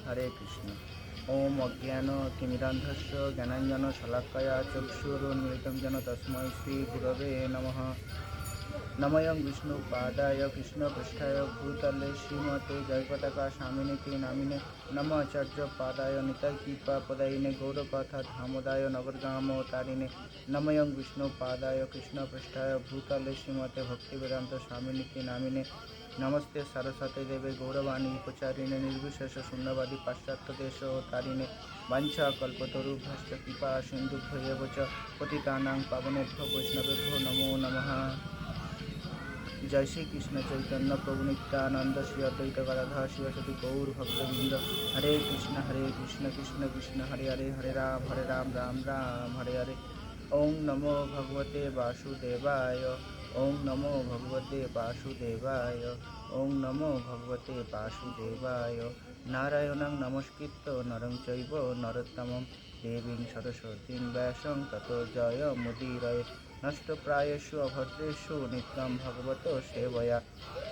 हरे कृष्ण। ओम अज्ञानतिमिरान्धस्य ज्ञानाञ्जनशलाकया चक्षुरुन्मिलितं येन तस्मै श्रीगुरवे नमः। नमयं विष्णुपादाय कृष्णपृष्ठाय भूतले श्रीमते जयपताका स्वामिनीति नामिने नमः आचार्यपादाय नितायकृपापदायिने गौरकथा धामोदाय नगरगामोतारिणे नमयं विष्णुपादाय कृष्णपृष्ठाय भूतले श्रीमते भक्तिवेदान्त स्वामिनीति नामिने नमस्ते सरस्वती देवे गौरवाणी उपचारिणे निर्विशेष शून्यवादी पाश्चात्यदेशोतारिणे वाञ्छाकल्पतरुभ्यश्च कृपा सिन्धुभ्यैव च पतितानां पावनेभ्यो वैष्णवेभ्यो नमो नमः। जय श्री कृष्ण चैतन्य प्रभु नित्यानंद श्री अद्वैत गदाधर शिवसति गौर भक्तवृंद। हरे कृष्ण कृष्ण कृष्ण हरे हरे हरे राम राम राम हरे हरे। ओम नमो भगवते वासुदेवाय। ओम नमो भगवते वासुदेवाय। ओम नमो भगवते वासुदेवाय। नारायणं नमस्कृत्य नरं चैव नरोत्तमं देवीं सरस्वतीं व्यासं ततो जयमुदीरये। नष्टप्रायेषु अभद्रेषु नित्यं भगवतो सेवया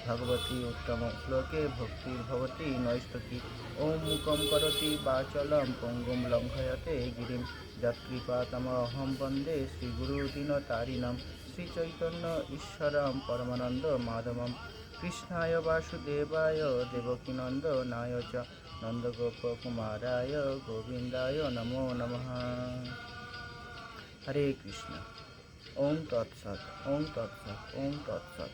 भगवती उत्तम श्लोके भक्तिर्भवति नैष्ठिकी। ओं मुखं करोति वाचालं पङ्गुं लङ्घयते गिरिं यत्कृपातमहं वन्दे श्रीगुरुदीनतारिणं श्रीचैतन्य ईश्वरं परमानन्दमाधवं कृष्णाय वासुदेवाय देवकीनन्दनाय च नन्दगोपकुमाराय गोविन्दाय नमो नमः। हरे कृष्ण। ओम तत्सत ओम तत्सत ओम तत्सत।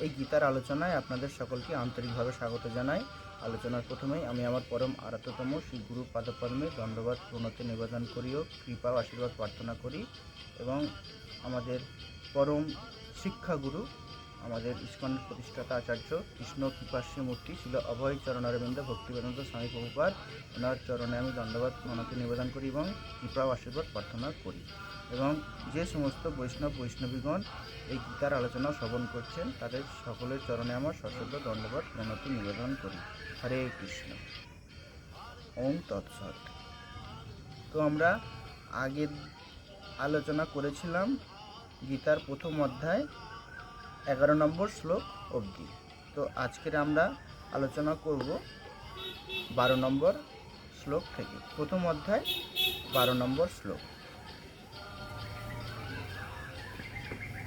এই গীতার আলোচনায় আপনাদের সকলকে আন্তরিকভাবে স্বাগত জানাই। আলোচনার প্রথমেই আমি আমার পরম আরাধ্যতম শ্রী গুরু পাদপদ্মে দণ্ডবত প্রণতি নিবেদন করিও কৃপা ও আশীর্বাদ প্রার্থনা করি এবং আমাদের পরম শিক্ষাগুরু আমাদের ইস্কনের প্রতিষ্ঠাতা আচার্য কৃষ্ণ কৃপাশ্রী মূর্তি ছিল অভয় চরণারবিন্দ ভক্তিবেদান্ত স্বামী প্রভুপাদ, ওনার চরণে আমি দণ্ডবত প্রণতি নিবেদন করি এবং কৃপা ও আশীর্বাদ প্রার্থনা করি। এবং যে সমস্ত বৈষ্ণবীগণ এই গীতার আলোচনা শ্রবণ করছেন তাদের সকলের চরণে আমার সশ্রদ্ধ দণ্ডবত প্রণতি নিবেদন করি। হরে কৃষ্ণ। ওম তৎসৎ। তো আমরা আগের আলোচনা করেছিলাম গীতার প্রথম অধ্যায় 11 নম্বর শ্লোক অবধি। তো আজকের আমরা আলোচনা করব 12 নম্বর শ্লোক থেকে। প্রথম অধ্যায় 12 নম্বর শ্লোক।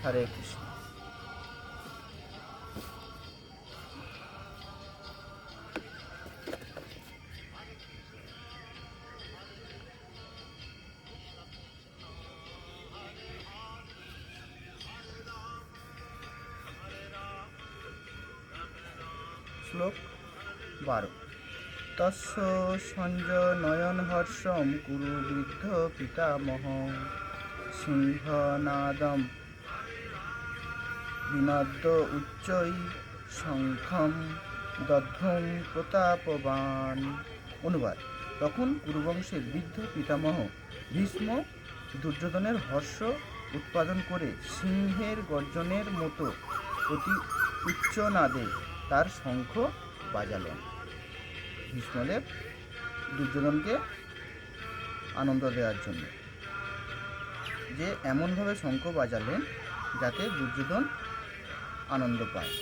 হরে কৃষ্ণ। শ্লোক 12। তস্য সঞ্জনয়ন হর্ষম কুরু বৃদ্ধ পিতামহ সিংহনাদম বিনদ্য উচ্চৈ শঙ্খম দধ্বং প্রতাপবান। অনুবাদ। তখন কুরুবংশের বৃদ্ধ পিতামহ ভীষ্ম দুর্যোধনের হর্ষ উৎপাদন করে সিংহের গর্জনের মতো অতি উচ্চ নাদে তার শঙ্খ বাজালেন। ভীষ্মদেব দুর্যোধনকে আনন্দ দেওয়ার জন্য যে এমনভাবে শঙ্খ বাজালেন যাতে দুর্যোধন আনন্দ পায়।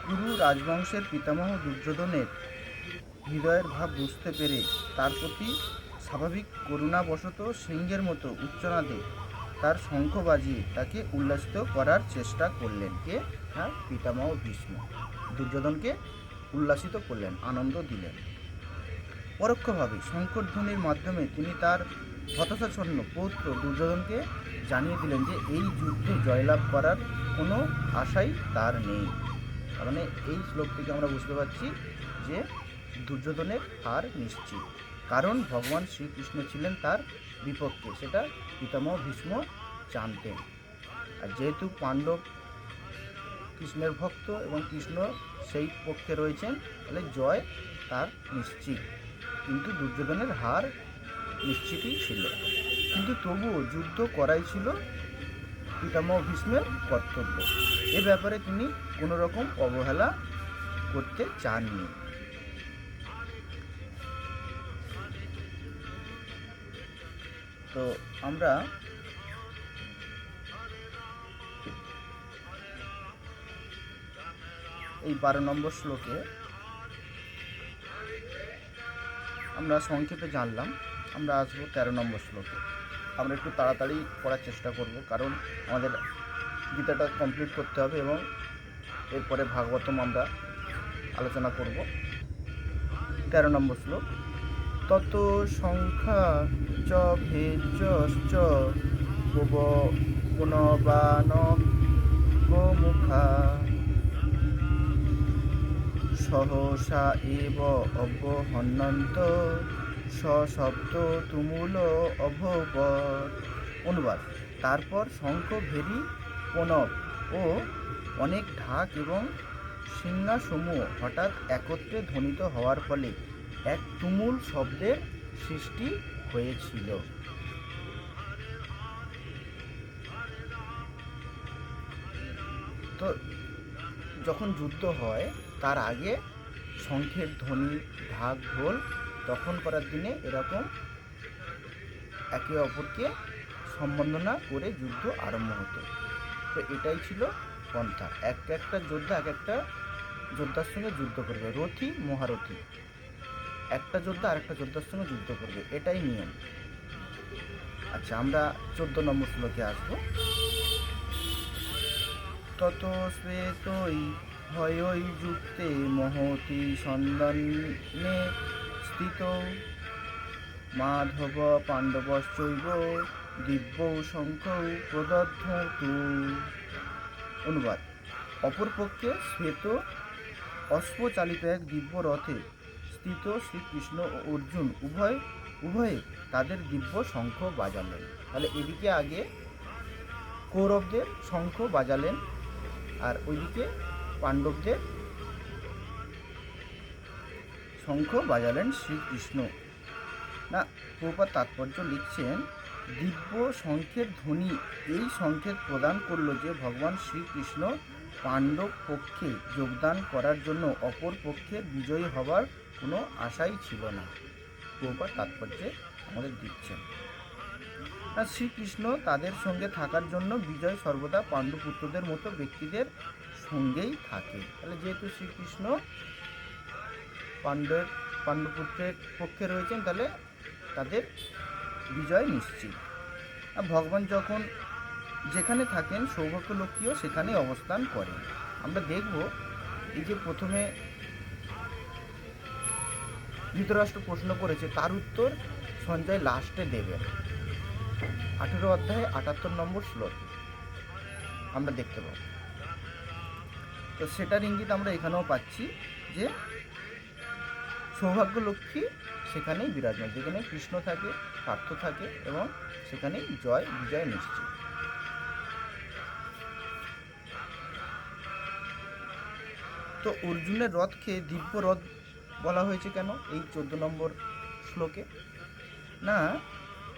কুরু রাজবংশের পিতামহ দুর্যোধনের হৃদয়ের ভাব বুঝতে পেরে তার প্রতি স্বাভাবিক করুণাবশত সিংহের মতো উচ্চনাদে তার শঙ্খ বাজিয়ে তাকে উল্লাসিত করার চেষ্টা করলেন। কে? হ্যাঁ, পিতামহ ভীষ্ম দুর্যোধনকে উল্লাসিত করলেন, আনন্দ দিলেন। পরোক্ষভাবে শঙ্করধ্বনির মাধ্যমে তিনি তার হতাশাচ্ছন্ন পৌত্র দুর্যোধনকে জানিয়ে দিলেন যে এই যুদ্ধে জয়লাভ করার কোনো আশাই তার নেই। তার মানে এই শ্লোক থেকে আমরা বুঝতে পারছি যে দুর্যোধনের হার নিশ্চিত, কারণ ভগবান শ্রীকৃষ্ণ ছিলেন তার বিপক্ষে, সেটা পিতামহ ভীষ্ম জানতেন। আর যেহেতু পাণ্ডব কৃষ্ণের ভক্ত এবং কৃষ্ণ সেই পক্ষে রয়েছেন, তাহলে জয় তার নিশ্চিত। কিন্তু দুর্যোধনের হার নিশ্চিতই ছিল, কিন্তু তবুও যুদ্ধ করাই ছিল পিতামহ ভীষ্মের কর্তব্য। এ ব্যাপারে তিনি কোনো রকম অবহেলা করতে চাননি। তো আমরা এই 12 নম্বর শ্লোকে আমরা সংক্ষেপে জানলাম। আমরা আসবো 13 নম্বর শ্লোকে। আমরা একটু তাড়াতাড়ি পড়ার চেষ্টা করব, কারণ আমাদের গীতাটা কমপ্লিট করতে হবে এবং এরপরে ভাগবতম আমরা আলোচনা করব। 13 নম্বর শ্লোক। তত সংখ্যা চ ভেজশ্চ পুনবান গোমুখা সহসা এব অবহন্যন্ত সশব্দ তুমুল অভবৎ। অনুবাদ। তারপর শঙ্খ, ভেরি, প্রণব ও অনেক ঢাক এবং সিংহাসমূহ হঠাৎ একত্রে ধ্বনিত হওয়ার ফলে এক তুমুল শব্দের সৃষ্টি হয়েছিল। তো যখন যুদ্ধ হয় তার আগে শঙ্খের ধ্বনি, ঢাক, ঢোল তখন করার দিনে এরকম একে অপরকে সম্বর্ধনা করে যুদ্ধ আরম্ভ হতো। তো এটাই ছিল পন্থা। একটা যোদ্ধা এক একটা যোদ্ধার সঙ্গে যুদ্ধ করবে, রথী মহারথী একটা যোদ্ধা আরেকটা যোদ্ধার সঙ্গে যুদ্ধ করবে, এটাই নিয়ম। আচ্ছা, আমরা 14 নম্বর শ্লোকে আসবো। তত শ্বেতই ভয়ই যুক্তে মহতি সন্দনে স্থিত মাধব পাণ্ডবশ্চৈব দিব্য শঙ্খৌ প্রদধ্বতু। অনুবাদ। অপরপক্ষে শ্বেত অশ্বচালিত এক দিব্য রথে স্থিত শ্রীকৃষ্ণ ও অর্জুন উভয়ে তাদের দিব্য শঙ্খ বাজালেন। তাহলে এদিকে আগে কৌরবদের শঙ্খ বাজালেন আর ওইদিকে পাণ্ডবদের শঙ্খ বাজালেন শ্রীকৃষ্ণ। না, প্রভুপাদ তাৎপর্য লিখছেন, দিব্য শঙ্খের ধ্বনি এই সংকেত প্রদান করল যে ভগবান শ্রীকৃষ্ণ পাণ্ডব পক্ষে যোগদান করার জন্য অপর পক্ষের বিজয়ী হবার কোনো আশাই ছিল না। প্রভুপাদ তাৎপর্যে আমাদের দিচ্ছেন। আর শ্রীকৃষ্ণ তাদের সঙ্গে থাকার জন্য বিজয় সর্বদা পাণ্ডুপুত্রদের মতো ব্যক্তিদের সঙ্গেই থাকে। তাহলে যেহেতু শ্রীকৃষ্ণ পাণ্ডুপুত্রের পক্ষে রয়েছেন, তাহলে তাদের বিজয় নিশ্চিত। আর ভগবান যখন যেখানে থাকেন সৌভাগ্য লক্ষ্মীও সেখানে অবস্থান করেন। আমরা দেখব এই যে প্রথমে ধৃতরাষ্ট্র প্রশ্ন করেছে, তার উত্তর সঞ্জয় লাস্টে দেবেন। 18 অধ্যায়ে 78 নম্বর শ্লোক আমরা দেখতে পাব। তো সেটার ইঙ্গিত আমরা এখানেও পাচ্ছি যে সৌভাগ্য লক্ষ্মী সেখানেই বিরাজমান, যেখানে কৃষ্ণ থাকে, পার্থ থাকে এবং সেখানেই বিজয় নিশ্চিত। তো অর্জুনের রথকে দিব্য রথ বলা হয়েছে কেন এই 14 নম্বর শ্লোকে? না,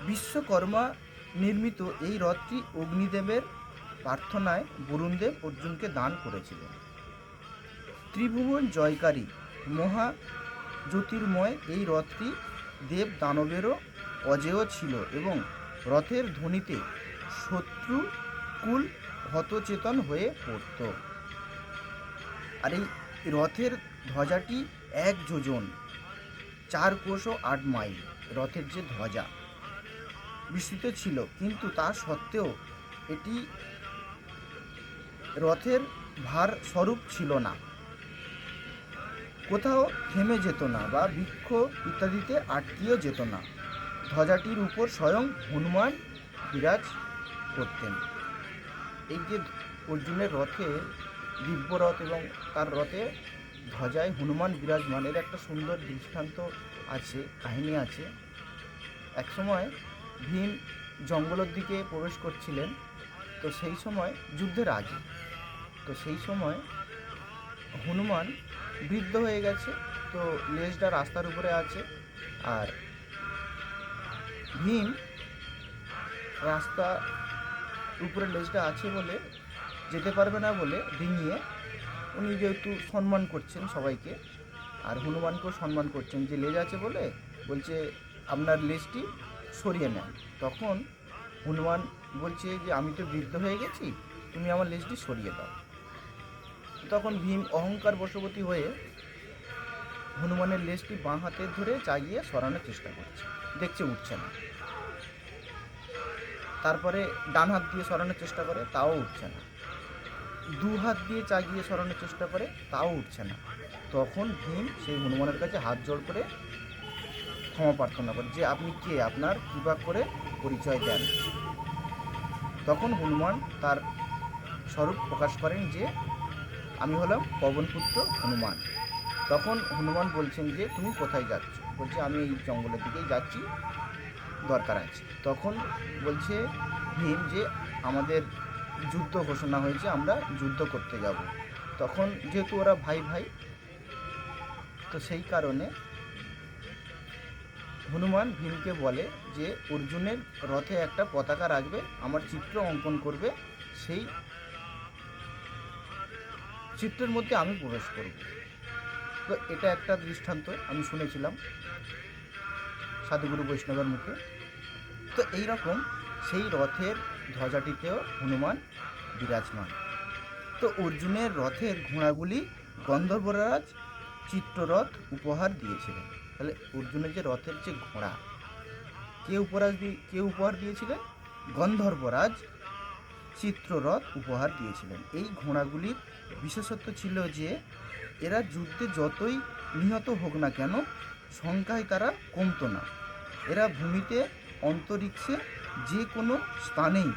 বিশ্বকর্মা নির্মিত এই রথটি অগ্নিদেবের প্রার্থনায় বরুণদেব অর্জুনকে দান করেছিলেন। ত্রিভুবন জয়কারী মহা জ্যোতির্ময় এই রথটি দেব দানবেরও অজেয় ছিল এবং রথের ধ্বনিতে শত্রুকুল হতচেতন হয়ে পড়ত। আর এই রথের ধ্বজাটি 1 যোজন 4 কোশ ও 8 মাইল রথের যে ধ্বজা বিস্তৃত ছিল, কিন্তু তা সত্ত্বেও এটি রথের ভার স্বরূপ ছিল না, কোথাও থেমে যেত না বা বৃক্ষ ইত্যাদিতে আটকিয়েও যেত না। ধ্বজাটির উপর স্বয়ং হনুমান বিরাজ করতেন। এই যে অর্জুনের রথে দিব্য রথ এবং তার রথে ধ্বজায় হনুমান বিরাজমান, এর একটা সুন্দর দৃষ্টান্ত আছে, কাহিনী আছে। একসময় ভীম জঙ্গলের দিকে প্রবেশ করছিলেন, তো সেই সময় যুদ্ধের আগে, তো সেই সময় হনুমান বৃদ্ধ হয়ে গেছে, তো লেজটা রাস্তার উপরে আছে, আর ভীম রাস্তা উপরে লেজটা আছে বলে যেতে পারবে না বলে ডিঙিয়ে উনি যেহেতু সম্মান করছেন সবাইকে, আর হনুমানকেও সম্মান করছেন যে লেজ আছে বলে, বলছে আপনার লেজটি সরিয়ে নেন। তখন হনুমান বলছে যে আমি তো বৃদ্ধ হয়ে গেছি, তুমি আমার লেজটি সরিয়ে দাও। তখন ভীম অহংকার বশবর্তী হয়ে হনুমানের লেজটি বাঁ হাতে ধরে চাগিয়ে সরানোর চেষ্টা করছে, দেখছে উঠছে না। তারপরে ডান হাত দিয়ে সরানোর চেষ্টা করে, তাও উঠছে না। দু হাত দিয়ে চাগিয়ে সরানোর চেষ্টা করে, তাও উঠছে না। তখন ভীম সেই হনুমানের কাছে হাত জোড় করে ক্ষমা প্রার্থনা করে যে আপনি কে, আপনার কৃপা করে পরিচয় দেন। তখন হনুমান তার স্বরূপ প্রকাশ করেন যে আমি হলাম পবনপুত্র হনুমান। তখন হনুমান বলছেন যে তুমি কোথায় যাচ্ছ? বলছে আমি এই জঙ্গলের দিকেই যাচ্ছি, দরকার আছে। তখন বলছে ভীম যে আমাদের যুদ্ধ ঘোষণা হয়েছে, আমরা যুদ্ধ করতে যাব। তখন যেহেতু ওরা ভাই ভাই, তো সেই কারণে হনুমান ভীমকে বলে যে অর্জুনের রথে একটা পতাকা রাখবে, আমার চিত্র অঙ্কন করবে, সেই চিত্রের মধ্যে আমি প্রবেশ করব। তো এটা একটা দৃষ্টান্ত আমি শুনেছিলাম সাধুগুরু বৈষ্ণবের মুখে। তো এই রকম সেই রথের ধ্বজাটিতেও হনুমান বিরাজমান। তো অর্জুনের রথের ঘোড়াগুলি গন্ধর্বরাজ চিত্ররথ উপহার দিয়েছিলেন। তাহলে অর্জুনের যে রথের যে ঘোড়া কে উপহার দিয়েছিলেন? গন্ধর্বরাজ চিত্ররথ উপহার দিয়েছিলেন। এই ঘোড়াগুলির বিশেষত্ব ছিল যে এরা যুদ্ধে যতই নিহত হোক না কেন সংখ্যায় তারা কমতো না। এরা ভূমিতে, অন্তরিক্ষে, যে কোনো স্থানেই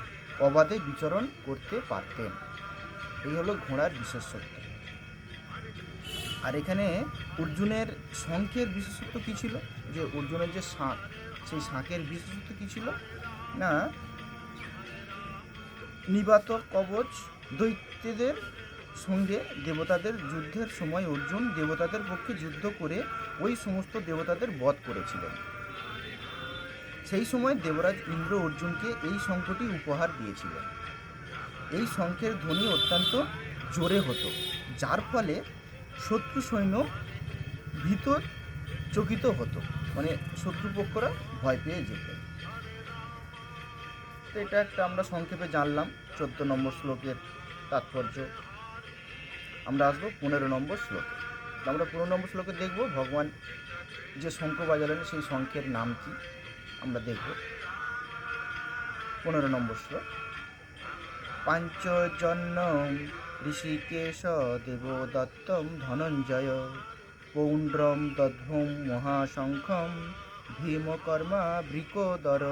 অবাধে বিচরণ করতে পারতেন। এই হলো ঘোড়ার বিশেষত্ব। আর এখানে অর্জুনের শঙ্খের বিশেষত্ব কী ছিল? যে অর্জুনের যে শাঁখ, সেই শাঁখের বিশেষত্ব কী ছিল না, নিবাত কবচ। দৈত্যদের সঙ্গে দেবতাদের যুদ্ধের সময় অর্জুন দেবতাদের পক্ষে যুদ্ধ করে ওই সমস্ত দেবতাদের বধ করেছিলেন। সেই সময় দেবরাজ ইন্দ্র অর্জুনকে এই শঙ্খটি উপহার দিয়েছিলেন। এই শঙ্খের ধ্বনি অত্যন্ত জোরে হতো, যার ফলে শত্রু সৈন্য ভীত চকিত হতো, মানে শত্রুপক্ষরা ভয় পেয়ে যেত। তো এটা একটা আমরা সংক্ষেপে জানলাম 14 নম্বর শ্লোকের তাৎপর্য। আমরা আসবো 15 নম্বর শ্লোকে। আমরা 15 নম্বর শ্লোকে দেখব ভগবান যে শঙ্খ বাজালেন সেই শঙ্খের নাম কি আমরা দেখব। 15 নম্বর শ্লোক। পাঞ্চজন্যম ঋষিকেশ দেবদত্তম ধনঞ্জয় পৌণ্ড্রম দধ্বম মহাশঙ্খম ভীমকর্মা বৃকোদর।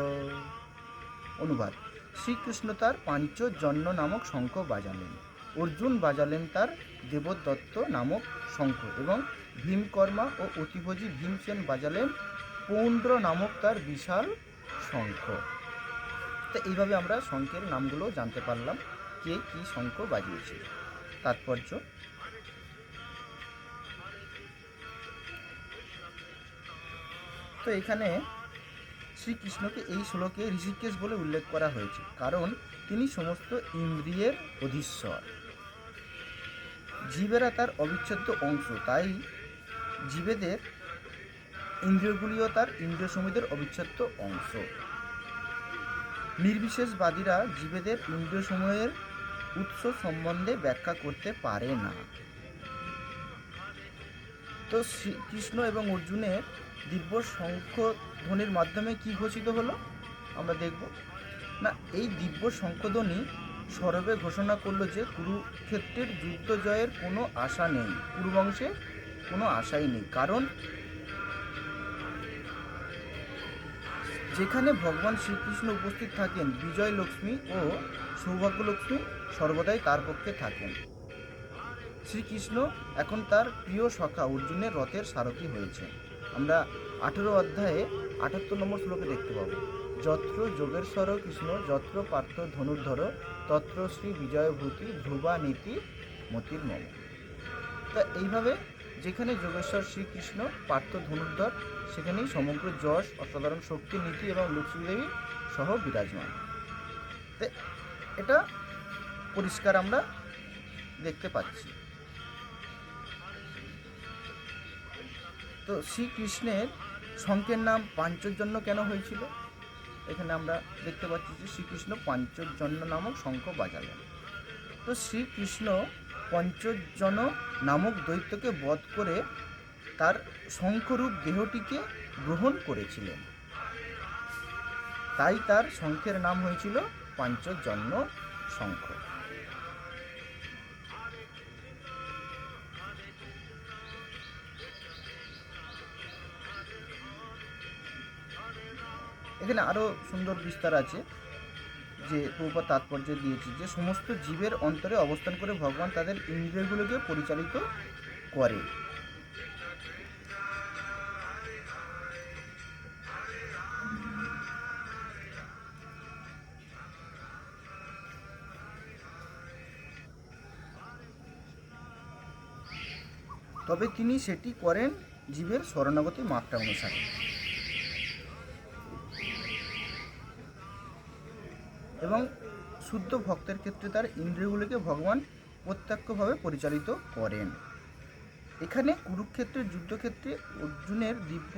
অনুবাদ: শ্রীকৃষ্ণ তার পাঞ্চজন্য নামক শঙ্খ বাজালেন, অর্জুন বাজালেন তার দেবদত্ত নামক শঙ্খ, এবং ভীমকর্মা ও অতিভোজী ভীমসেন বাজালেন পৌণ্ড্র নামক তার বিশাল শঙ্খ। তো এইভাবে আমরা শঙ্খের নামগুলো জানতে পারলাম, কে কী শঙ্খ বাজিয়েছে। তাৎপর্য: তো এখানে শ্রীকৃষ্ণকে এই শ্লোকে ঋষিকেশ বলে উল্লেখ করা হয়েছে, কারণ তিনি সমস্ত ইন্দ্রিয়ের অধীশ্বর। জীবেরা তার অবিচ্ছেদ্য অংশ, তাই জীবেদের ইন্দ্রিয়গুলিও তার ইন্দ্রিয়সমূহের অবিচ্ছেদ্য অংশ। নির্বিশেষবাদীরা জীবেদের ইন্দ্রিয়সমূহের উৎস সম্বন্ধে ব্যাখ্যা করতে পারে না। তো শ্রীকৃষ্ণ এবং অর্জুনের দিব্য শঙ্খ ধ্বনির মাধ্যমে কি ঘোষিত হলো আমরা দেখব না। এই দিব্য শঙ্খধ্বনি সরবে ঘোষণা করলো যে কুরুক্ষেত্রের যুদ্ধ জয়ের কোনো আশা নেই, কুরুবংশে কোনো আশাই নেই, কারণ যেখানে ভগবান শ্রীকৃষ্ণ উপস্থিত থাকেন বিজয় লক্ষ্মী ও সৌভাগ্যলক্ষ্মী সর্বদাই তার পক্ষে থাকেন। শ্রীকৃষ্ণ এখন তার প্রিয় সখা অর্জুনের রথের সারথি হয়েছে। আমরা 18 অধ্যায়ে 78 নম্বর শ্লোকে দেখতে পাবো, যত্র যোগেশ্বর কৃষ্ণ যত্র পার্থ ধনুর্ধর তত্র শ্রী বিজয়ভূতি ধ্রুবা নীতি মতির মম। তা এইভাবে যেখানে যোগেশ্বর শ্রীকৃষ্ণ পার্থ ধনুর্ধর, সেখানেই সমগ্র যশ, অসাধারণ শক্তি, নীতি এবং লক্ষ্মীদেবী সহ বিরাজমান। তো এটা পরিষ্কার আমরা দেখতে পাচ্ছি। তো শ্রীকৃষ্ণের শঙ্খের নাম পাঞ্চজন্য কেন হয়েছিল? এখানে আমরা দেখতে পাচ্ছি যে শ্রীকৃষ্ণ পাঞ্চজন্য নামক শঙ্খ বাজালেন। তো শ্রীকৃষ্ণ পঞ্চজন নামক দৈত্যকে বধ করে তার শঙ্খরূপ দেহটিকে গ্রহণ করেছিলেন। তাই তার শঙ্খের নাম হয়েছিল পাঞ্চজন্য শঙ্খ। এখানে আরো সুন্দর বিস্তার আছে, যে প্রভুপাদ তাৎপর্য দিয়েছে যে সমস্ত জীবের অন্তরে অবস্থান করে ভগবান তাদের ইন্দ্রিয়গুলোকে পরিচালিত করে। তবে তিনি সেটি করেন জীবের শরণাগতি মাত্রা অনুসারে। এবং শুদ্ধ ভক্তের ক্ষেত্রে তার ইন্দ্রিয়গুলিকে ভগবান প্রত্যক্ষভাবে পরিচালিত করেন। এখানে কুরুক্ষেত্রের যুদ্ধক্ষেত্রে অর্জুনের দিব্য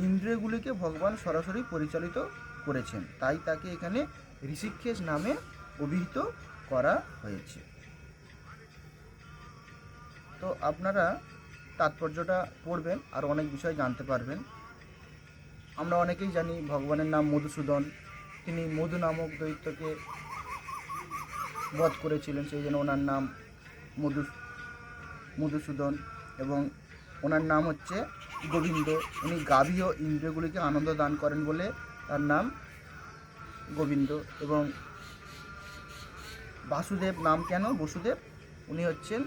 ইন্দ্রিয়গুলিকে ভগবান সরাসরি পরিচালিত করেছেন, তাই তাকে এখানে ঋষিকেশ নামে অভিহিত করা হয়েছে। তো আপনারা তাৎপর্যটা পড়বেন আর অনেক বিষয় জানতে পারবেন। আমরা অনেকেই জানি ভগবানের নাম মধুসূদন, তিনি মধু নামক দৈত্যকে বধ করেছিলেন, সেই জন্য ওনার নাম মধুসূদন। এবং ওনার নাম হচ্ছে গোবিন্দ। উনি গাভী ও ইন্দ্রিয়গুলিকে আনন্দ দান করেন বলে তার নাম গোবিন্দ। এবং বাসুদেব নাম কেন বসুদেব? উনি হচ্ছেন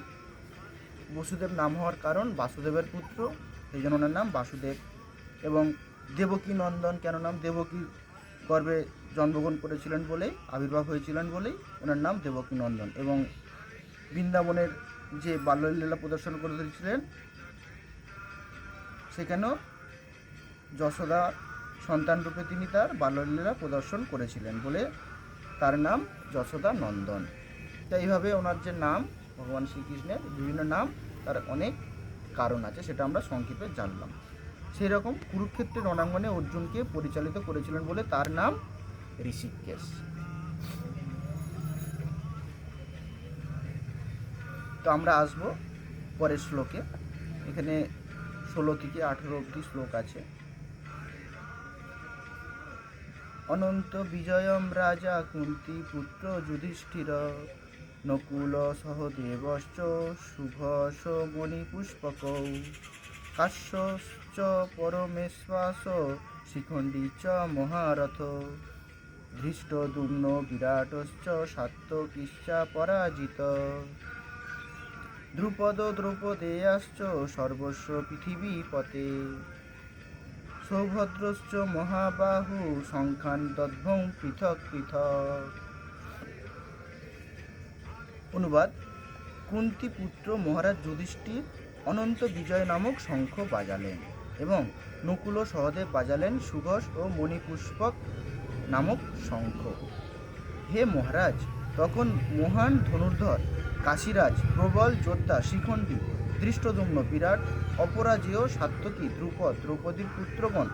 বসুদেব নাম হওয়ার কারণ বাসুদেবের পুত্র, সেই জন্য ওনার নাম বাসুদেব। এবং দেবকী নন্দন কেন নাম? দেবকীর গর্ভে জন্মগ্রহণ করেছিলেন বলেই, আবির্ভাব হয়েছিলেন বলেই ওনার নাম দেবকী নন্দন। এবং বৃন্দাবনের যে বাল্যলীলা প্রদর্শন করেছিলেন সেখানেও যশোদা সন্তান রূপে তিনি তার বাল্যলীলা প্রদর্শন করেছিলেন বলে তার নাম যশোদা নন্দন। তাই এইভাবে ওনার যে নাম ভগবান শ্রীকৃষ্ণের বিভিন্ন নাম, তার অনেক কারণ আছে, সেটা আমরা সংক্ষেপে জানলাম। সেই রকম কুরুক্ষেত্রের রণাঙ্গনে অর্জুনকে পরিচালিত করেছিলেন বলে তার নাম ঋষিকেশ। তো আমরা আসব পরের শ্লোকে। এখানে 16 থেকে 18 অবধি শ্লোক আছে। অনন্ত বিজয়ম রাজা কুন্তি পুত্র যুধিষ্ঠির নকুল সহদেবশ্চ শুভস মণিপুষ্পকৌ কাশ্যশ্চ পরমেশ্বাস শিখণ্ডী চ মহারথ ধৃষ্টদ্যুম্ন বিরাটশ্চ সাত্যকীশ্চ পরাজিত দ্রুপদ দ্রৌপদেয়াশ্চ সর্বস্ব পৃথিবীপতে সৌভদ্রশ্চ মহাবাহু সংখ্যান দদ্ভং পৃথক পৃথক। অনুবাদ: কুন্তী পুত্র মহারাজ যুধিষ্ঠির অনন্ত বিজয় নামক শঙ্খ বাজালেন এবং নকুল ও সহদেব বাজালেন সুঘোষ ও মণিপুষ্পক নামক শঙ্খ। হে মহারাজ, তখন মহান ধনুর্ধর কাশীরাজ, প্রবল যোদ্ধা শিখণ্ডী, ধৃষ্টদ্যুম্ন, বিরাট, অপরাজেয় সাত্যকী, দ্রুপদ, দ্রৌপদীর পুত্রগণ,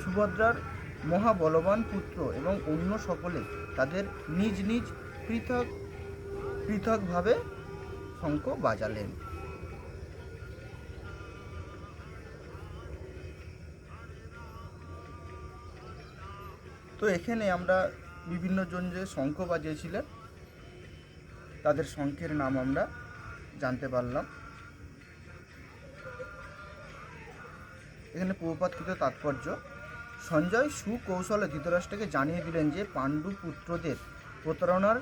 সুভদ্রার মহাবলবান পুত্র এবং অন্য সকলে তাদের নিজ নিজ পৃথক পৃথকভাবে শঙ্খ বাজালেন। তো এখানে আমরা বিভিন্ন জন যে শঙ্খ বাজিয়েছিলেন তাদের শঙ্খের নাম আমরা জানতে পারলাম। এখানে প্রভুপাদকৃত তাৎপর্য: সঞ্জয় সুকৌশলে ধৃতরাষ্ট্রকে জানিয়ে দিলেন যে পাণ্ডু পুত্রদের প্রতারণার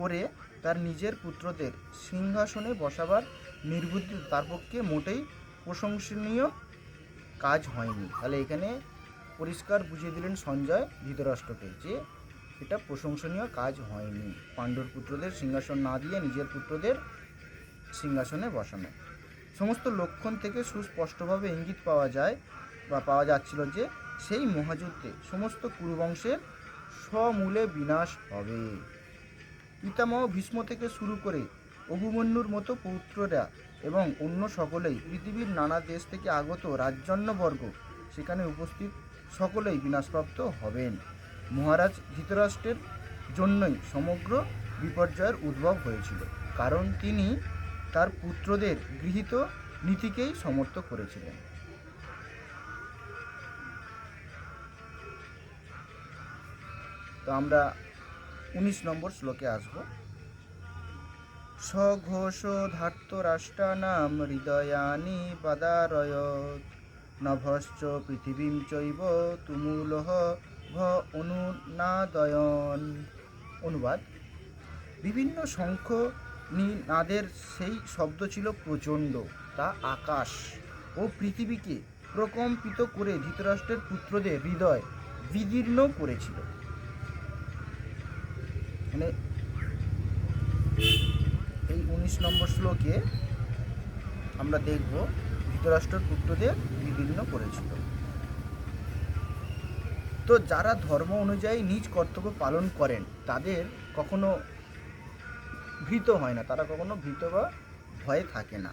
করে তার নিজের পুত্রদের সিংহাসনে বসাবার নির্বুদ্ধি তার পক্ষে মোটেই প্রশংসনীয় কাজ হয়নি। তাহলে এখানে পরিষ্কার বুঝিয়ে দিলেন সঞ্জয় ধৃতরাষ্ট্রকে যে এটা প্রশংসনীয় কাজ হয়নি, পাণ্ডুর পুত্রদের সিংহাসন না দিয়ে নিজের পুত্রদের সিংহাসনে বসানো। সমস্ত লক্ষণ থেকে সুস্পষ্টভাবে ইঙ্গিত পাওয়া যাচ্ছিল যে সেই মহাযুদ্ধে সমস্ত কুরুবংশের সমূলে বিনাশ হবে। পিতামহ ভীষ্ম থেকে শুরু করে অভিমন্যুর মতো পৌত্ররা এবং অন্য সকলেই, পৃথিবীর নানা দেশ থেকে আগত রাজন্যবর্গ সেখানে উপস্থিত সকলেই বিনাশপ্রাপ্ত হবেন। মহারাজ ধৃতরাষ্ট্রের জন্যই সমগ্র বিপর্যয়ের উদ্ভব হয়েছিল, কারণ তিনি তার পুত্রদের গৃহীত নীতিকেই সমর্থ করেছিলেন। তো আমরা 19 নম্বর শ্লোকে আসব। সঘোষ ধার্ত রাষ্ট্রানাম হৃদয়ানি বাদারয়ত নভশ্চ পৃথিবীম চৈব তুমুলহ ভ অনুনাদয়ন। অনুবাদ: বিভিন্ন শঙ্খ নাদের সেই শব্দ ছিল প্রচণ্ড, তা আকাশ ও পৃথিবীকে প্রকম্পিত করে ধৃতরাষ্ট্রের পুত্রদের হৃদয় বিদীর্ণ করেছিল। মানে এই 19 নম্বর শ্লোকে আমরা দেখব ধৃতরাষ্ট্রের পুত্রদের বিদীর্ণ করেছিল। তো যারা ধর্ম অনুযায়ী নিজ কর্তব্য পালন করেন তাদের কখনো ভীত হয় না, তারা কখনো ভীত বা ভয়ে থাকে না।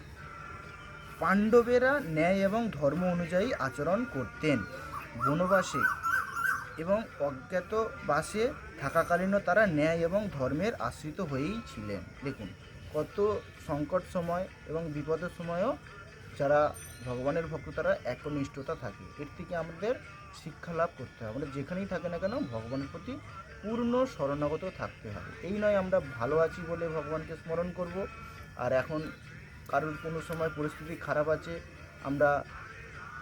পাণ্ডবেরা ন্যায় এবং ধর্ম অনুযায়ী আচরণ করতেন। বনবাসে এবং অজ্ঞাতবাসে থাকাকালীনও তারা ন্যায় এবং ধর্মের আশ্রিত হয়েই ছিলেন। দেখুন, কত সংকট সময় এবং বিপদের সময়ও যারা ভগবানের ভক্ত তারা একনিষ্ঠতা থাকে। এর থেকে আমাদের শিক্ষা লাভ করতে হবে। আমরা যেখানেই থাকি না কেন ভগবানের প্রতি পূর্ণ শরণাগত থাকতে হবে। এই নয় আমরা ভালো আছি বলে ভগবানকে স্মরণ করব, আর এখন কারোর কোনো সময় পরিস্থিতি খারাপ আছে আমরা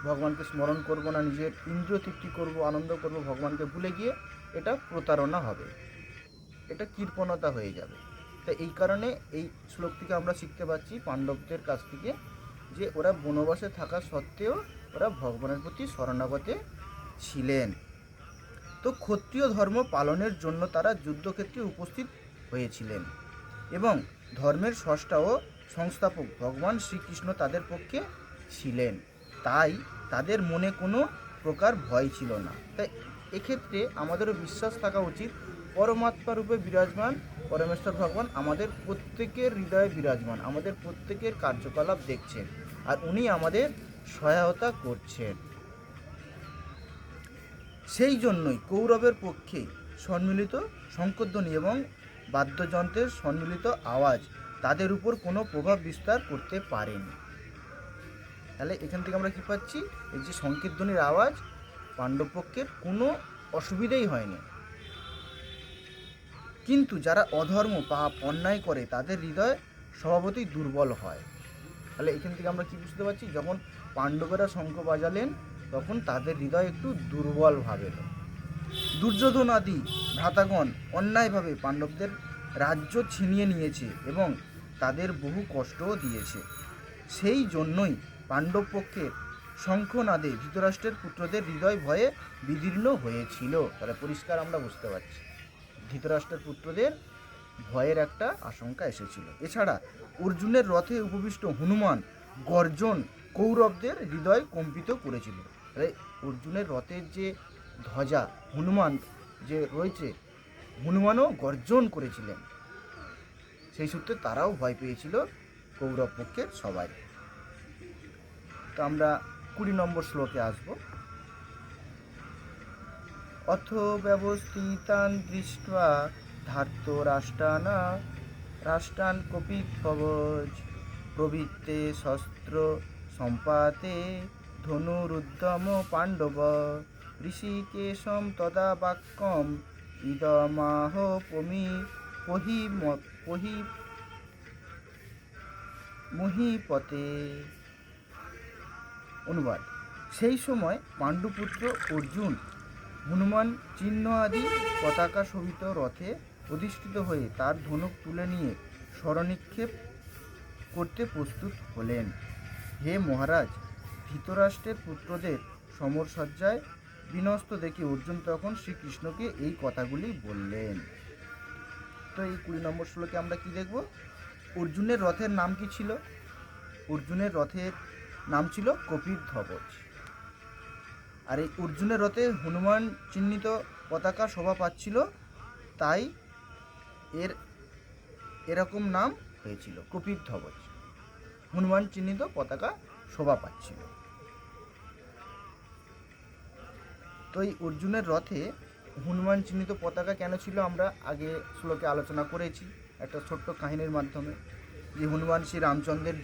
ভগবানকে স্মরণ করব না, নিজের ইন্দ্রিয় তৃপ্তি করব, আনন্দ করব, ভগবানকে ভুলে গিয়ে এটা প্রতারণা হবে, এটা কৃপণতা হয়ে যাবে। তো এই কারণে এই শ্লোক থেকে আমরা শিখতে পারছি পাণ্ডবদের কাছ থেকে যে ওরা বনবাসে থাকা সত্ত্বেও ওরা ভগবানের প্রতি শরণাগত ছিলেন। তো ক্ষত্রিয় ধর্ম পালনের জন্য তারা যুদ্ধক্ষেত্রে উপস্থিত হয়েছিলেন এবং ধর্মের স্রষ্টা ও সংস্থাপক ভগবান শ্রীকৃষ্ণ তাদের পক্ষে ছিলেন, তাই তাদের মনে কোনো প্রকার ভয় ছিল না। তাই এক্ষেত্রে আমাদেরও বিশ্বাস থাকা উচিত পরমাত্মা রূপে বিরাজমান পরমেশ্বর ভগবান আমাদের প্রত্যেকের হৃদয়ে বিরাজমান, আমাদের প্রত্যেকের কার্যকলাপ দেখছেন আর উনি আমাদের সহায়তা করছেন। সেই জন্যই কৌরবের পক্ষে সম্মিলিত শঙ্খধ্বনি এবং বাদ্যযন্ত্রের সম্মিলিত আওয়াজ তাদের উপর কোনো প্রভাব বিস্তার করতে পারেনি। তাহলে এখান থেকে আমরা কী পাচ্ছি, এই যে শঙ্খধ্বনির আওয়াজ পাণ্ডব পক্ষের কোনো অসুবিধাই হয়নি। কিন্তু যারা অধর্ম পাপ অন্যায় করে তাদের হৃদয় স্বভাবতই দুর্বল হয়। তাহলে এখান থেকে আমরা কি বুঝতে পারছি, যখন পাণ্ডবেরা শঙ্খ বাজালেন তখন তাদের হৃদয় একটু দুর্বল ভাবেল। দুর্যোধন আদি ভ্রাতাগণ অন্যায়ভাবে পাণ্ডবদের রাজ্য ছিনিয়ে নিয়েছে এবং তাদের বহু কষ্টও দিয়েছে। সেই জন্যই পাণ্ডব পক্ষের শঙ্খনাদে ধৃতরাষ্ট্রের পুত্রদের হৃদয় ভয়ে বিদীর্ণ হয়েছিল। তাহলে পরিষ্কার আমরা বুঝতে পারছি ধৃতরাষ্ট্রের পুত্রদের ভয়ের একটা আশঙ্কা এসেছিল। এছাড়া অর্জুনের রথে উপবিষ্ট হনুমান গর্জন কৌরবদের হৃদয় কম্পিত করেছিল। তাহলে অর্জুনের রথের যে ধ্বজা হনুমান যে রয়েছে, হনুমানও গর্জন করেছিলেন, সেই সূত্রে তারাও ভয় পেয়েছিল কৌরব পক্ষের সবাই। তো আমরা 20 নম্বর শ্লোকে আসব। অথ ব্যবস্থিতান দৃष्ट्वा ধার্ত রাষ্ট্রান কপিধ্বজ প্রবৃত্তে শস্ত্র সম্পাতে ধনুরুদ্যম পাণ্ডব ঋষিকেশম তদা বাক্যম ইদমাহ মহিপতে। অনুবাদ: সেই সময় পাণ্ডুপুত্র অর্জুন হনুমান চিহ্ন আদি পতাকা শোভিত রথে অধিষ্ঠিত হয়ে তার ধনুক তুলে নিয়ে স্বরনিক্ষেপ করতে প্রস্তুত হলেন। হে মহারাজ, ধৃতরাষ্ট্রের পুত্রদের সমরসজ্জায় বিনস্ত দেখে অর্জুন তখন শ্রীকৃষ্ণকে এই কথাগুলি বললেন। তো এই 20 নম্বর শ্লোকে আমরা কি দেখব, অর্জুনের রথের নাম কি ছিল? অর্জুনের রথের নাম ছিল কপিধ্বজ। আর এই অর্জুনের রথে হনুমান চিহ্নিত পতাকা শোভা পাচ্ছিল, তাই এরকম নাম হয়েছিল কপিধ্বজ। হনুমান চিহ্নিত পতাকা শোভা পাচ্ছিল। তো এই অর্জুনের রথে হনুমান চিহ্নিত পতাকা কেন ছিল আমরা আগে শ্লোকে আলোচনা করেছি একটা ছোট্ট কাহিনীর মাধ্যমে, যে হনুমান শ্রী রামচন্দ্রের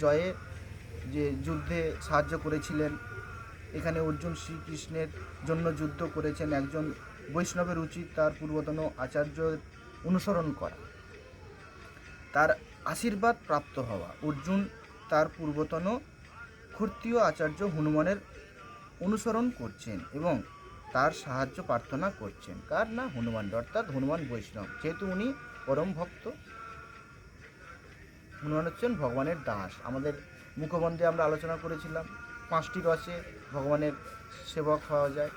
যে যুদ্ধে সাহায্য করেছিলেন। এখানে অর্জুন শ্রীকৃষ্ণের জন্য যুদ্ধ করেছেন। একজন বৈষ্ণবের উচিত তার পূর্বতন আচার্য অনুসরণ করা, তার আশীর্বাদ প্রাপ্ত হওয়া। অর্জুন তার পূর্বতন ক্ষত্রিয় আচার্য হনুমানের অনুসরণ করছেন এবং তার সাহায্য প্রার্থনা করছেন। কার না? হনুমান, অর্থাৎ হনুমান বৈষ্ণব, যেহেতু উনি পরম ভক্ত। হনুমান হচ্ছেন ভগবানের দাস। আমাদের মুখবন্ধে আমরা আলোচনা করেছিলাম 5টি রসে ভগবানের সেবক হওয়া যায়।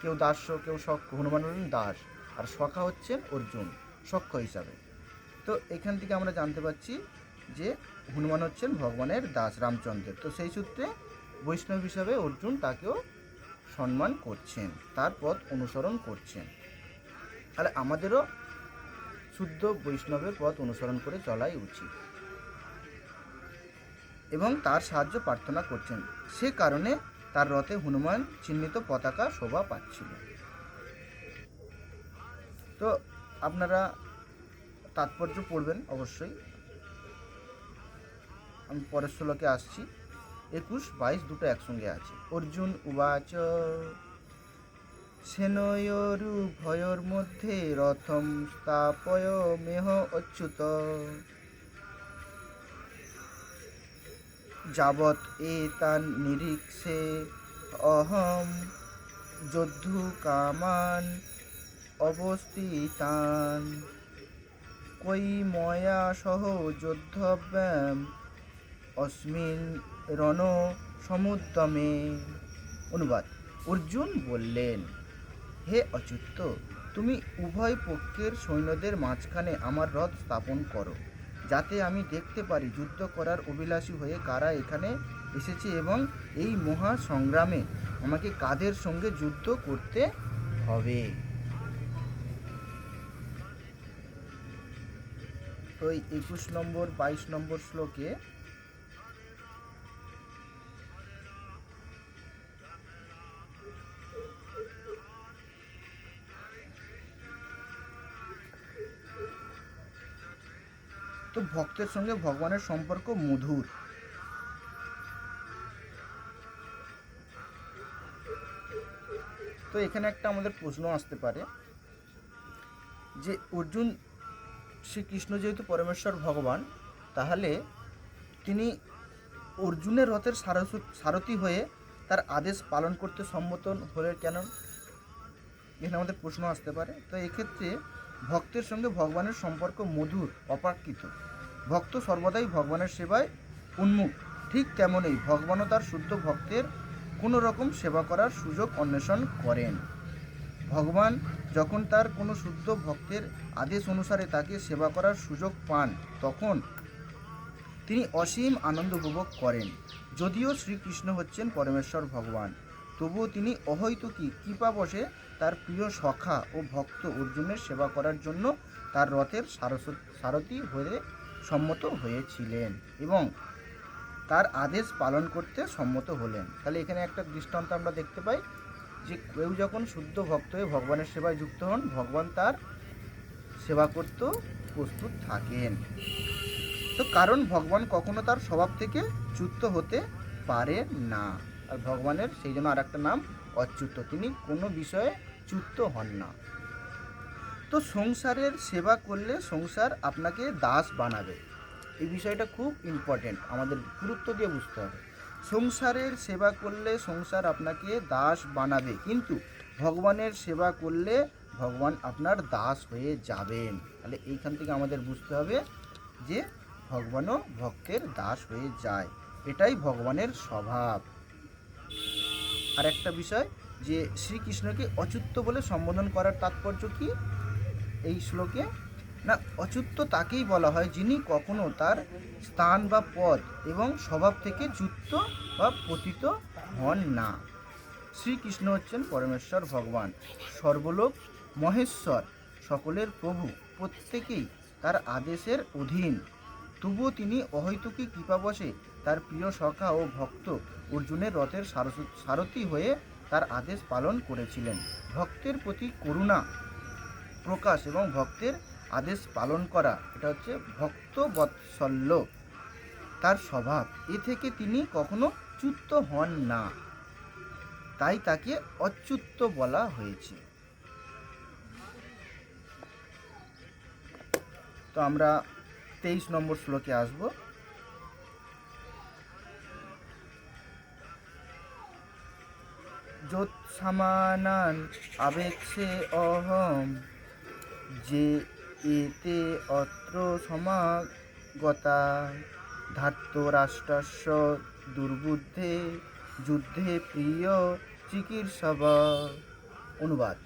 কেউ দাস্য, কেউ সখ্য। হনুমান হলেন দাস, আর সখা হচ্ছেন অর্জুন সখ্য হিসাবে। তো এখান থেকে আমরা জানতে পারছি যে হনুমান হচ্ছেন ভগবানের দাস রামচন্দ্রের। তো সেই সূত্রে বৈষ্ণব হিসাবে অর্জুন তাকেও সম্মান করছেন, তার পথ অনুসরণ করছেন। তাহলে আমাদেরও শুদ্ধ বৈষ্ণবের পথ অনুসরণ করে চলাই উচিত এবং তার সাহায্য প্রার্থনা করছেন। সে কারণে তার রথে হনুমান চিহ্নিত পতাকা শোভা পাচ্ছিল। তো আপনারা তাৎপর্য পড়বেন অবশ্যই। আমি পরের শ্লোকে আসছি। 21-22 দুটো একসঙ্গে আছে। অর্জুন উবাচ সেনয়োরু ভয়োর মধ্যে রথম স্থাপয় মেহ অচ্যুত যাবৎ এতান নিরীক্ষে অহম যদ্ধু কামান অবস্থিতান কই ময়া সহ যোদ্ধব্যাম অস্মিন রণ সমুদ্যমে। অনুবাদ: অর্জুন বললেন, হে অচ্যুত, তুমি উভয় পক্ষের সৈন্যদের মাঝখানে আমার রথ স্থাপন করো, যাতে আমি দেখতে পারি যুদ্ধ করার অভিলাষী হয়ে কারা এখানে এসেছে এবং এই মহা সংগ্রামে আমাকে কাদের সঙ্গে যুদ্ধ করতে হবে। তো এই 21 নম্বর 22 নম্বর শ্লোকে তো ভক্তের সঙ্গে ভগবানের সম্পর্ক মধুর। তো এখানে একটা আমাদের প্রশ্ন আসতে পারে যে অর্জুন শ্রীকৃষ্ণ যেহেতু পরমেশ্বর ভগবান, তাহলে তিনি অর্জুনের রথের সারথি হয়ে তার আদেশ পালন করতে সম্মত হলেন কেন? এখানে আমাদের প্রশ্ন আসতে পারে। তো এক্ষেত্রে ভক্তের সঙ্গে ভগবানের সম্পর্ক মধুর, অপ্রাকৃত। ভক্ত সর্বদাই ভগবানের সেবায় উন্মুখ। ঠিক তেমনই ভগবানও তার শুদ্ধ ভক্তের কোনো রকম সেবা করার সুযোগ অন্বেষণ করেন। ভগবান যখন তার কোনো শুদ্ধ ভক্তের আদেশ অনুসারে তাকে সেবা করার সুযোগ পান, তখন তিনি অসীম আনন্দ উপভোগ করেন। যদিও শ্রীকৃষ্ণ হচ্ছেন পরমেশ্বর ভগবান, তবুও তিনি অহৈতুকী কৃপাবশে তার প্রিয় সখা ও ভক্ত অর্জুনের সেবা করার জন্য তার রথের সারথি হয়ে সম্মত হয়েছিলেন এবং তার আদেশ পালন করতে সম্মত হলেন। তাহলে এখানে একটা দৃষ্টান্ত আমরা দেখতে পাই যে কেউ যখন শুদ্ধ ভক্ত হয়ে ভগবানের সেবায় যুক্ত হন, ভগবান তার সেবা করতেও প্রস্তুত থাকেন। তো কারণ ভগবান কখনো তার স্বভাব থেকে চ্যুত হতে পারে না। আর ভগবানের সেই জন্য আর একটা নাম অচ্যুত, তিনি কোনো বিষয়ে চ্যুত হন না। তো সংসারের সেবা করলে সংসার আপনাকে দাস বানাবে। এই বিষয়টা খুব ইম্পর্টেন্ট, আমাদের গুরুত্ব দিয়ে বুঝতে হবে। সংসারের সেবা করলে সংসার আপনাকে দাস বানাবে, কিন্তু ভগবানের সেবা করলে ভগবান আপনার দাস হয়ে যাবেন। তাহলে এইখান থেকে আমাদের বুঝতে হবে যে ভগবানও ভক্তের দাস হয়ে যায়, এটাই ভগবানের স্বভাব। আর একটা বিষয় যে শ্রীকৃষ্ণকে অচ্যুত বলে সম্বোধন করার তাৎপর্য কি এই শ্লোকে? না, অচ্যুত তাকেই বলা হয় যিনি কখনো তার স্থান বা পদ এবং স্বভাব থেকে চ্যুত বা পতিত হন না। শ্রীকৃষ্ণ হচ্ছেন পরমেশ্বর ভগবান, সর্বলোক মহেশ্বর, সকলের প্রভু, প্রত্যেকেই তার আদেশের অধীন। তবুও তিনি অহৈতুকী কৃপাবশে তার প্রিয় সখা ও ভক্ত অর্জুনের রথের সারথি হয়ে তার আদেশ পালন করেছিলেন। ভক্তের প্রতি করুণা প্রকাশ এবং ভক্তের আদেশ পালন করা, এটা হচ্ছে ভক্ত বৎসল্য। তার স্বভাব, এ থেকে তিনি কখনো চ্যুত হন না, তাই তাকে অচ্যুত বলা হয়েছে। তো আমরা 23 নম্বর শ্লোকে আসব। যৎসমানান আবেক্ষে অহম যে এতে অত্র সমাগতা ধার্তরাষ্ট্রস্য দুর্বুদ্ধে যুদ্ধে প্রিয় চিকিৎসব। অনুবাদ: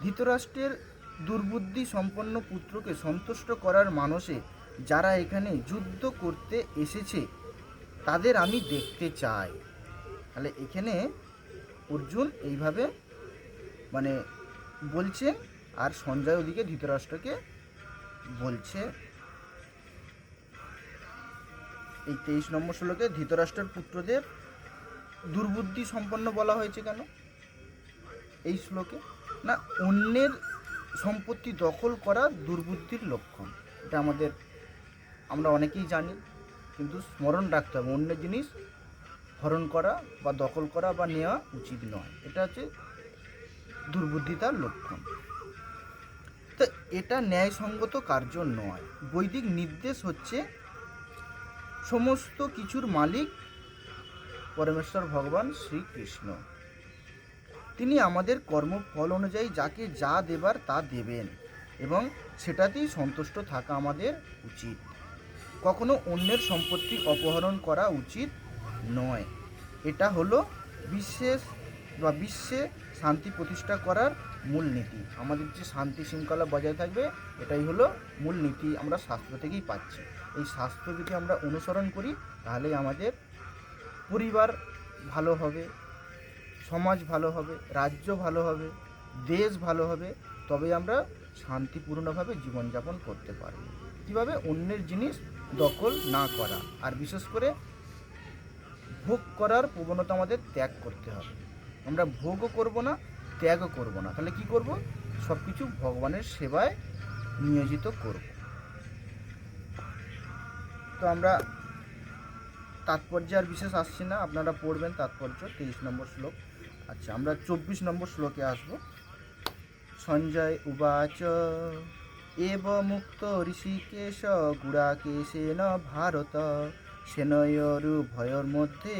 ধৃতরাষ্ট্রের দুর্বুদ্ধি সম্পন্ন পুত্রকে সন্তুষ্ট করার মানসে যারা এখানে যুদ্ধ করতে এসেছে তাদের আমি দেখতে চাই। তাহলে এখানে অর্জুন এইভাবে মানে বলছে, আর সঞ্জয় ওদিকে ধৃতরাষ্ট্রকে বলছে। এই 23 নম্বর শ্লোকে ধৃতরাষ্ট্রের পুত্রদের দুর্বুদ্ধি সম্পন্ন বলা হয়েছে কেন এই শ্লোকে? না, অন্যের সম্পত্তি দখল করা দুর্বুদ্ধির লক্ষণ। এটা আমরা অনেকেই জানি, কিন্তু স্মরণ রাখতে হবে অন্যের জিনিস হরণ করা বা দখল করা বা নেওয়া উচিত নয়। এটা হচ্ছে দুর্বুদ্ধিতার লক্ষণ। তো এটা ন্যায়সঙ্গত কার্য নয়। বৈদিক নির্দেশ হচ্ছে সমস্ত কিছুর মালিক পরমেশ্বর ভগবান শ্রীকৃষ্ণ। তিনি আমাদের কর্মফল অনুযায়ী যাকে যা দেবার তা দেবেন এবং সেটাতেই সন্তুষ্ট থাকা আমাদের উচিত। কখনো অন্যের সম্পত্তি অপহরণ করা উচিত নয়। এটা হলো বিশ্বে শান্তি প্রতিষ্ঠা করার মূলনীতি। আমাদের যে শান্তি শৃঙ্খলা বজায় থাকবে, এটাই হলো মূলনীতি, আমরা শাস্ত্র থেকেই পাচ্ছি। এই শাস্ত্র যদি আমরা অনুসরণ করি তাহলেই আমাদের পরিবার ভালো হবে, সমাজ ভালো হবে, রাজ্য ভালো হবে, দেশ ভালো হবে। তবে আমরা শান্তিপূর্ণভাবে জীবনযাপন করতে পারব। কীভাবে? অন্যের জিনিস দখল না করা, আর বিশেষ করে ভোগ করার প্রবণতা আমাদের ত্যাগ করতে হবে। আমরা ভোগও করব না, ত্যাগও করব না। তাহলে কি করব? সব কিছু ভগবানের সেবায় নিয়োজিত করব। তো আমরা তাৎপর্য আর বিশেষ আসছি না, আপনারা পড়বেন তাৎপর্য, 23 নম্বর শ্লোক। আচ্ছা, আমরা 24 নম্বর শ্লোকে আসব। সঞ্জয় উবাচ এব মুক্ত ঋষিকেশ গুড়াকেশেন ভারত সেনয়োরুভয়োর মধ্যে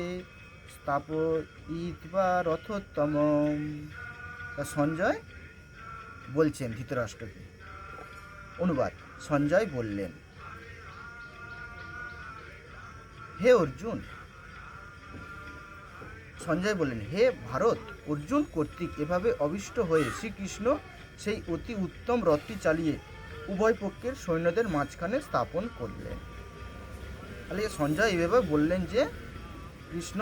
স্থাপয়িত্বা রথোত্তম। সঞ্জয় বলছেন ধৃতরাষ্ট্রকে। অনুবাদ: সঞ্জয় বললেন, হে অর্জুন, সঞ্জয় বললেন, হে ভারত, অর্জুন কর্তৃক এভাবে অভিষ্ট হয়ে শ্রীকৃষ্ণ সেই অতি উত্তম রথটি চালিয়ে উভয় পক্ষের সৈন্যদের মাঝখানে স্থাপন করলেন। তাহলে সঞ্জয় এভাবে বললেন যে কৃষ্ণ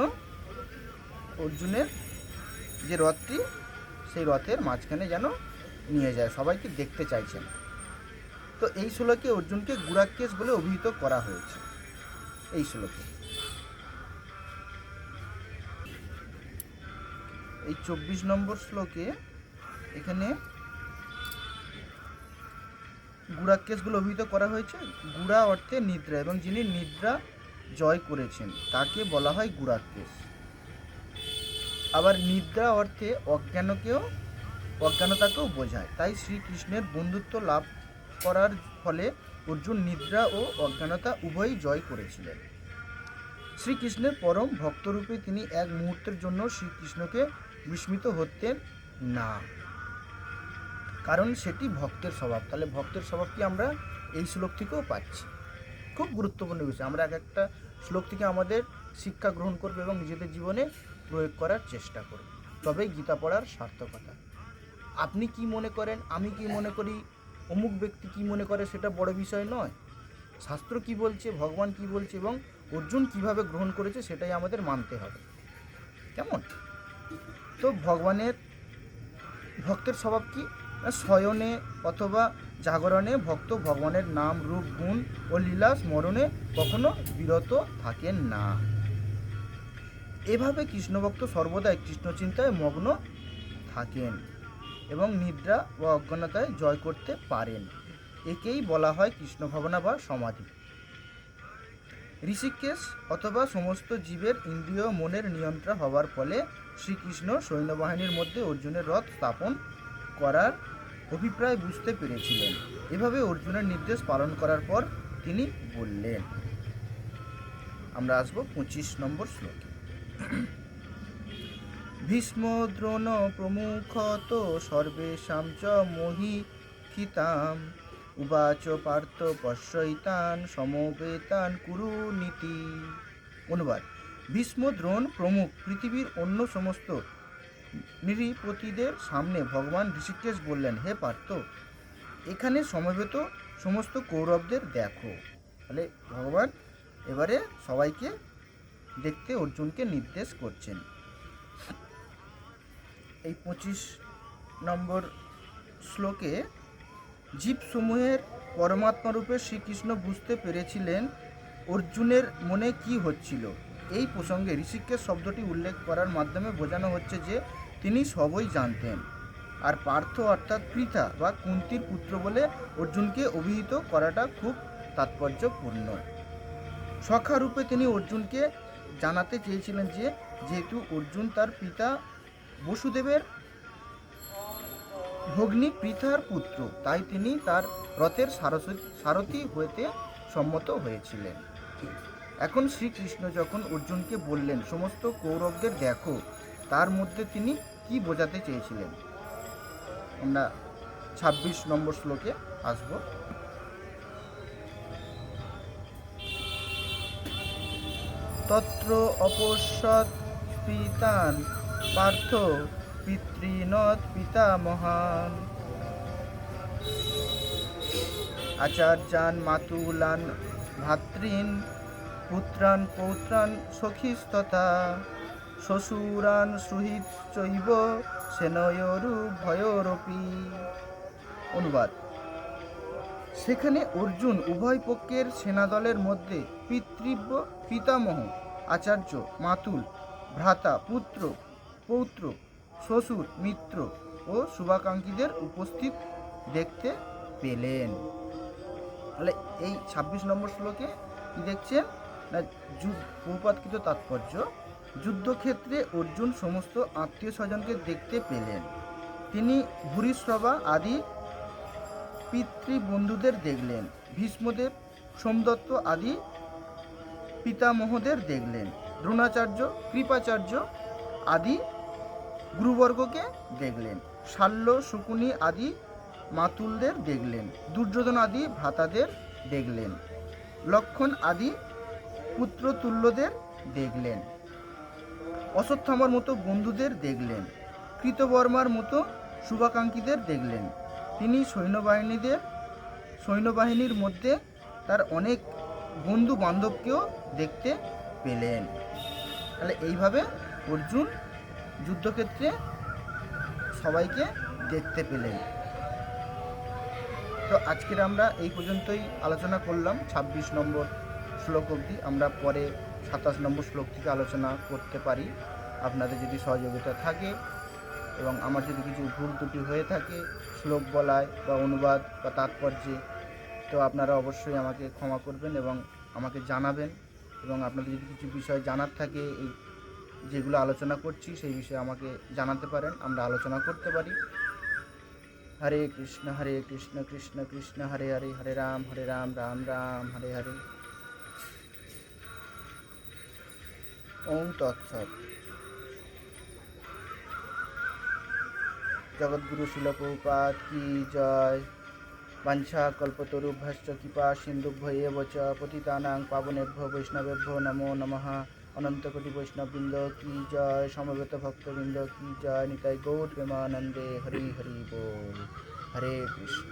অর্জুনের যে রথটি, সেই রথের মাঝখানে যেন নিয়ে যায়, সবাইকে দেখতে চাইছেন। তো এই শ্লোকে অর্জুনকে গুড়াকেশ বলে অভিহিত করা হয়েছে। এই শ্লোকে এই 24 নম্বর শ্লোকে এখানে গুড়াকেশ বলে অভিহিত করা হয়েছে। গুড়া অর্থে নিদ্রা, এবং যিনি নিদ্রা জয় করেছেন তাকে বলা হয় গুড়াকেশ। আবার নিদ্রা অর্থে অজ্ঞানতাকেও বোঝায়। তাই শ্রীকৃষ্ণের বন্ধুত্ব লাভ করার ফলে অর্জুন নিদ্রা ও অজ্ঞানতা উভয়ই জয় করেছিলেন। শ্রীকৃষ্ণের পরম ভক্তরূপে তিনি এক মুহূর্তের জন্য শ্রীকৃষ্ণকে বিস্মিত হতেন না, কারণ সেটি ভক্তের স্বভাব। তাহলে ভক্তের স্বভাবটি আমরা এই শ্লোক থেকেও পাচ্ছি। খুব গুরুত্বপূর্ণ বিষয়। আমরা এক একটা শ্লোক থেকে আমাদের শিক্ষা গ্রহণ করব এবং নিজেদের জীবনে প্রয়োগ করার চেষ্টা করব, তবেই গীতা পড়ার সার্থকতা। আপনি কি মনে করেন, আমি কি মনে করি, অমুক ব্যক্তি কি মনে করে, সেটা বড় বিষয় নয়। শাস্ত্র কি বলছে, ভগবান কি বলছে এবং অর্জুন কিভাবে গ্রহণ করেছে, সেটাই আমাদের মানতে হবে। কেমন? তো ভক্তের স্বভাব কি? শয়নে অথবা জাগরণে ভক্ত ভগবানের নাম, রূপ, গুণ ও লীলা স্মরণে কখনো বিরত থাকেন না। এভাবে কৃষ্ণভক্ত সর্বদাই কৃষ্ণ চিন্তায় মগ্ন থাকেন এবং নিদ্রা ও অজ্ঞানতায় জয় করতে পারেন। একেই বলা হয় কৃষ্ণ ভাবনা বা সমাধি। ঋষিকেশ অথবা সমস্ত জীবের ইন্দ্রিয় মনের নিয়ন্ত্রণ হওয়ার ফলে শ্রীকৃষ্ণ সৈন্যবাহিনীর মধ্যে অর্জুনের রথ স্থাপন করার অভিপ্রায় বুঝতে পেরেছিলেন। এভাবে অর্জুনের নির্দেশ পালন করার পর তিনি বললেন, আমরা আসবো 25 নম্বর শ্লোকে। ভীষ্ম দ্রোণ প্রমুখ তো সর্বেষাং চ মোহিতাম উবাচ পার্থ পশ্যৈতান সমবেতান কুরু নীতি। অনুবাদ: ভীষ্ম দ্রোণ প্রমুখ পৃথিবীর অন্য সমস্ত নৃপতিদের সামনে ভগবান ঋষিকেশ বললেন, হে পার্থ, এখানে সমবেত সমস্ত কৌরবদের দেখো। তাহলে ভগবান এবারে সবাইকে দেখতে অর্জুনকে নির্দেশ করছেন। এই 25 নম্বর শ্লোকে জীবসমূহের পরমাত্মা রূপে শ্রীকৃষ্ণ বুঝতে পেরেছিলেন অর্জুনের মনে কি হচ্ছিল। এই প্রসঙ্গে ঋষিকেশ শব্দটি উল্লেখ করার মাধ্যমে বোঝানো হচ্ছে যে তিনি সবই জানতেন। আর পার্থ অর্থাৎ পৃথা বা কুন্তির পুত্র বলে অর্জুনকে অভিহিত করাটা খুব তাৎপর্যপূর্ণ। সখা রূপে তিনি অর্জুনকে জানাতে চেয়েছিলেন যে যেহেতু অর্জুন তার পিতা বসুদেবের ভগ্নী পৃথার পুত্র, তাই তিনি তার রথের সারথি হতে সম্মত হয়েছিলেন। এখন শ্রীকৃষ্ণ যখন অর্জুনকে বললেন সমস্ত কৌরবদের দেখো, তার মধ্যে তিনি কি বোঝাতে চেয়েছিলেন? আমরা 26 নম্বর শ্লোকে আসব। তত্র অপশ্যৎ পিতান পার্থ পিতৃনত পিতামহান আচার্যান মাতুলান ভ্রাতৃন পুত্রান পৌত্রান সখিস্তথা শ্বশুরান সুহৃদশ্চৈব সেনয়োরুভয়োরপি। অনুবাদ: সেখানে অর্জুন উভয় পক্ষের সেনাদলের মধ্যে পিতৃব্য পিতামহ, আচার্য, মাতুল, ভ্রাতা, পুত্র, পৌত্র, শ্বশুর, মিত্র ও শুভাকাঙ্ক্ষীদের উপস্থিত দেখতে পেলেন। তাহলে এই 26 নম্বর শ্লোকে কি দেখছেন না, বহুপাতকৃত তাৎপর্য। যুদ্ধক্ষেত্রে অর্জুন সমস্ত আত্মীয় স্বজনকে দেখতে পেলেন। তিনি ভূরিশ্রবা আদি পিতৃবন্ধুদের দেখলেন, ভীষ্মদেব, সোমদত্ত আদি পিতামহদের দেখলেন, দ্রোণাচার্য, কৃপাচার্য আদি গুরুবর্গকে দেখলেন, শাল্য, শকুনি আদি মাতুলদের দেখলেন, দুর্যোধন আদি ভ্রাতাদের দেখলেন, লক্ষণ আদি পুত্রতুল্যদের দেখলেন, অশ্বত্থামার মতো বন্ধুদের দেখলেন, কৃতবর্মার মতো শুভাকাঙ্ক্ষীদের দেখলেন। তিনি সৈন্যবাহিনীর মধ্যে তার অনেক বন্ধু বান্ধবকেও দেখতে পেলেন। তাহলে এইভাবে অর্জুন যুদ্ধক্ষেত্রে সবাইকে দেখতে পেলেন। তো আজকের আমরা এই পর্যন্তই আলোচনা করলাম 26 নম্বর শ্লোক অবধি। আমরা পরে 27 নম্বর শ্লোক থেকে আলোচনা করতে পারি, আপনাদের যদি সহযোগিতা থাকে এবং আমার যদি কিছু ভুল ত্রুটি হয়ে থাকে শ্লোক বলায় বা অনুবাদ বা তাৎপর্যে, তো আপনারা অবশ্যই আমাকে ক্ষমা করবেন এবং আমাকে জানাবেন। এবং আপনাদের যদি কিছু বিষয় জানার থাকে, এই যেগুলো আলোচনা করছি সেই বিষয়ে আমাকে জানাতে পারেন, আমরা আলোচনা করতে পারি। হরে কৃষ্ণ কৃষ্ণ কৃষ্ণ হরে হরে, হরে রাম রাম রাম হরে হরে। ওম তৎসৎ। জগদ্গুরু শিল প্রভুপাদ কি জয়। বাঞ্ছা কল্পতরুভ্যশ্চ কৃপা সিন্ধুভ্য এব চ পতিতানাং পাবনেভ্যো বৈষ্ণবেভ্যো নমো নমঃ। অনন্তকোটি বৈষ্ণববৃন্দ কি জয়। সমবেত ভক্তবৃন্দ কি জয়। নিতাই গৌর প্রেমানন্দে হরি হরি বল। হরে কৃষ্ণ।